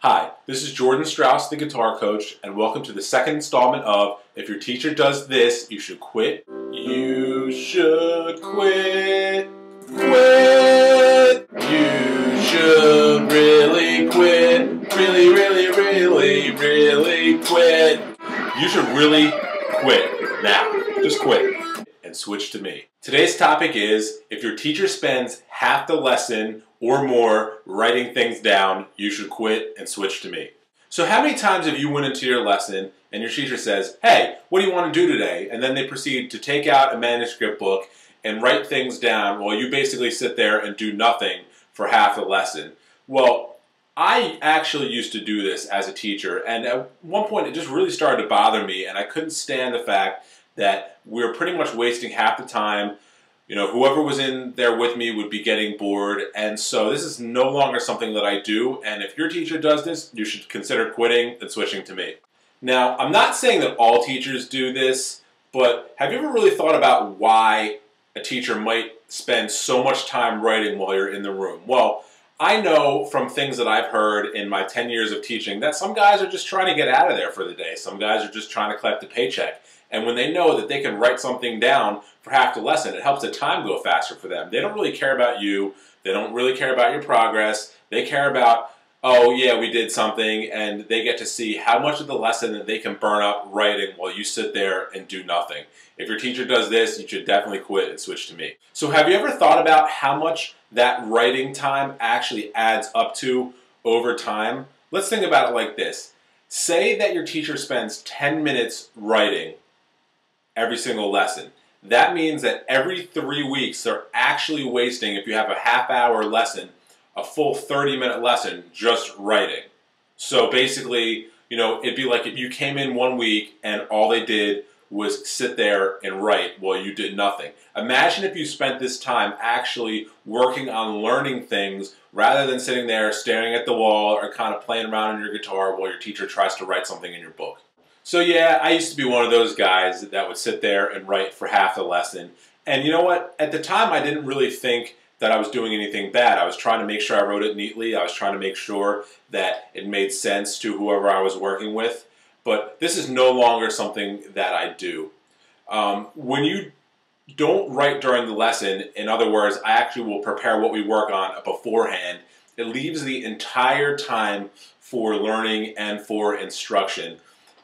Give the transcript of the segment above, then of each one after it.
Hi, this is Jordan Strauss, the guitar coach, and welcome to the second installment of If Your Teacher Does This, You Should Quit. You should quit. Quit! You should really quit. Really, really, really, really quit. You should really quit. Now, just quit and switch to me. Today's topic is, if your teacher spends half the lesson or more writing things down, you should quit and switch to me. So how many times have you went into your lesson and your teacher says, hey, what do you want to do today? And then they proceed to take out a manuscript book and write things down while you basically sit there and do nothing for half the lesson. Well, I actually used to do this as a teacher, and at one point it just really started to bother me, and I couldn't stand the fact that we were pretty much wasting half the time. You know, whoever was in there with me would be getting bored, and so this is no longer something that I do, and if your teacher does this, you should consider quitting and switching to me. Now, I'm not saying that all teachers do this, but have you ever really thought about why a teacher might spend so much time writing while you're in the room? Well, I know from things that I've heard in my 10 years of teaching that some guys are just trying to get out of there for the day. Some guys are just trying to collect a paycheck. And when they know that they can write something down for half the lesson, it helps the time go faster for them. They don't really care about you. They don't really care about your progress. They care about, oh yeah, we did something, and they get to see how much of the lesson that they can burn up writing while you sit there and do nothing. If your teacher does this, you should definitely quit and switch to me. So have you ever thought about how much that writing time actually adds up to over time? Let's think about it like this. Say that your teacher spends 10 minutes writing every single lesson. That means that every 3 weeks they're actually wasting, if you have a half-hour lesson, a full 30-minute lesson just writing. So basically, you know, it'd be like if you came in 1 week and all they did was sit there and write while you did nothing. Imagine if you spent this time actually working on learning things rather than sitting there staring at the wall or kind of playing around on your guitar while your teacher tries to write something in your book. So yeah, I used to be one of those guys that would sit there and write for half the lesson. And you know what? At the time, I didn't really think that I was doing anything bad. I was trying to make sure I wrote it neatly. I was trying to make sure that it made sense to whoever I was working with. But this is no longer something that I do. When you don't write during the lesson, in other words, I actually will prepare what we work on beforehand. It leaves the entire time for learning and for instruction.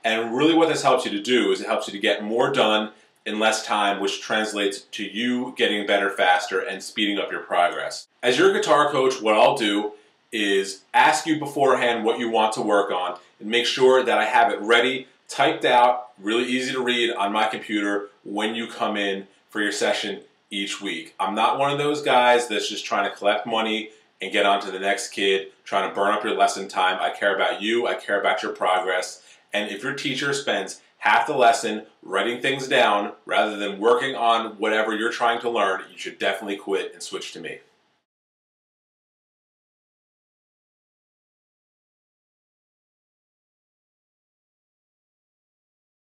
And really what this helps you to do is it helps you to get more done in less time, which translates to you getting better faster and speeding up your progress. As your guitar coach, what I'll do is ask you beforehand what you want to work on and make sure that I have it ready, typed out, really easy to read on my computer when you come in for your session each week. I'm not one of those guys that's just trying to collect money and get on to the next kid, trying to burn up your lesson time. I care about you, I care about your progress. And if your teacher spends half the lesson writing things down rather than working on whatever you're trying to learn, you should definitely quit and switch to me.